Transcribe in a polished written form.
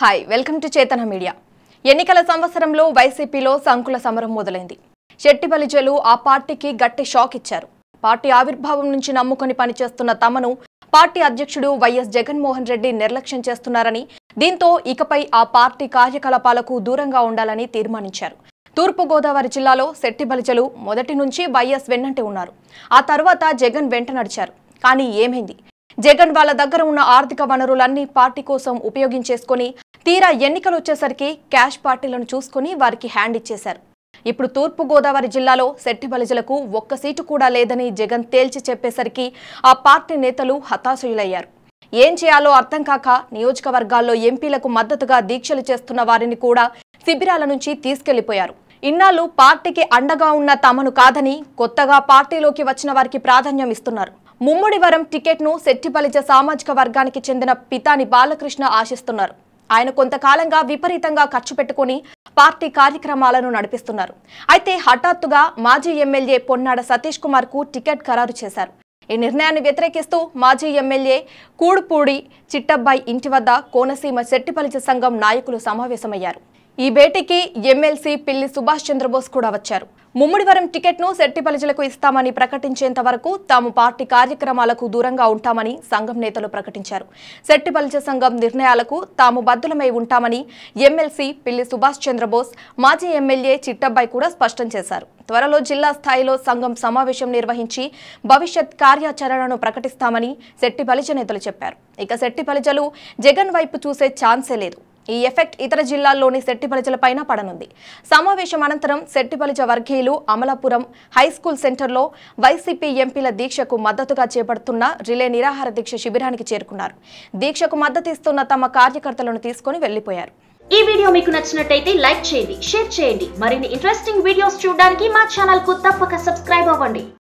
Hi welcome to చేతన media. ఎన్నికల సంవత్సరంలో వైసీపీలో సంకుల సమరం మొదలైంది. శెట్టిబలిజలు ఆ పార్టీకి గట్టి షాక్ ఇచ్చారు. పార్టీ ఆవిర్భావం నుంచి నమ్ముకొని పనిచేస్తున్న తమను పార్టీ అధ్యక్షుడు వైఎస్ జగన్మోహన్ రెడ్డి నిర్లక్ష్యం చేస్తున్నారని, దీంతో ఇకపై ఆ పార్టీ కార్యకలాపాలకు దూరంగా ఉండాలని తీర్మానించారు. తూర్పు గోదావరి జిల్లాలో శెట్టిబలిజలు మొదటి నుంచి వైఎస్ వెన్నంటి ఉన్నారు. ఆ తర్వాత జగన్ వెంట నడిచారు. కానీ ఏమైంది? జగన్ వాళ్ళ దగ్గర ఉన్న ఆర్థిక వనరులన్నీ పార్టీ కోసం ఉపయోగించేసుకుని తీరా ఎన్నికలు వచ్చేసరికి క్యాష్ పార్టీలను చూసుకుని వారికి హ్యాండ్ ఇచ్చేశారు. ఇప్పుడు తూర్పు గోదావరి జిల్లాలో శెట్టిబలిజలకు ఒక్క సీటు కూడా లేదని జగన్ తేల్చి చెప్పేసరికి ఆ పార్టీ నేతలు హతాశులయ్యారు. ఏం చేయాలో అర్థం కాక నియోజకవర్గాల్లో ఎంపీలకు మద్దతుగా దీక్షలు చేస్తున్న వారిని కూడా శిబిరాల నుంచి తీసుకెళ్లిపోయారు. ఇన్నాళ్లు పార్టీకి అండగా ఉన్న తమను కాదని కొత్తగా పార్టీలోకి వచ్చిన వారికి ప్రాధాన్యం ఇస్తున్నారు. ముమ్మిడివరం టికెట్ను శెట్టిబలిజ సామాజిక వర్గానికి చెందిన పితాని బాలకృష్ణ ఆశిస్తున్నారు. ఆయన కొంతకాలంగా విపరీతంగా ఖర్చు పెట్టుకుని పార్టీ కార్యక్రమాలను నడిపిస్తున్నారు. అయితే హఠాత్తుగా మాజీ ఎమ్మెల్యే పొన్నాడ సతీష్ కుమార్ కు టికెట్ ఖరారు చేశారు. ఈ నిర్ణయాన్ని వ్యతిరేకిస్తూ మాజీ ఎమ్మెల్యే కూడుపూడి చిట్టబ్బాయి ఇంటి వద్ద కోనసీమ శెట్టిబలిజ సంఘం నాయకులు సమావేశమయ్యారు. ఈ భేటీకి ఎమ్మెల్సీ పిల్లి సుభాష్ చంద్రబోస్ కూడా వచ్చారు. ముమ్మిడివరం టికెట్ను శెట్టిబలిజలకు ఇస్తామని ప్రకటించేంత వరకు తాము పార్టీ కార్యక్రమాలకు దూరంగా ఉంటామని సంఘం నేతలు ప్రకటించారు. శెట్టిబలిజ సంఘం నిర్ణయాలకు తాము బద్దులమై ఉంటామని ఎమ్మెల్సీ పిల్లి సుభాష్ చంద్రబోస్, మాజీ ఎమ్మెల్యే చిట్టబ్బాయి కూడా స్పష్టం చేశారు. త్వరలో జిల్లా స్థాయిలో సంఘం సమావేశం నిర్వహించి భవిష్యత్ కార్యాచరణను ప్రకటిస్తామని శెట్టిబలిజ నేతలు చెప్పారు. ఇక శెట్టిబలిజలు జగన్ వైపు చూసే ఛాన్సే లేదు. ఈ ఎఫెక్ట్ ఇతర జిల్లాల్లోని శెట్టిబలిజలపైన పడనుంది. సమావేశం అనంతరం శెట్టిబలిజ వర్గీయులు అమలాపురం హైస్కూల్ సెంటర్లో వైసీపీ ఎంపీల దీక్షకు మద్దతుగా చేపడుతున్న రిలే నిరాహార దీక్ష శిబిరానికి చేరుకున్నారు. దీక్షకు మద్దతు ఇస్తున్న తమ కార్యకర్తలను తీసుకుని వెళ్లిపోయారు. ఈ వీడియో మీకు నచ్చినట్టయితే లైక్ చేయండి, షేర్ చేయండి. మరిన్ని ఇంట్రెస్టింగ్ వీడియోస్ చూడడానికి మా ఛానల్ కు తప్పక సబ్స్క్రైబ్ అవ్వండి.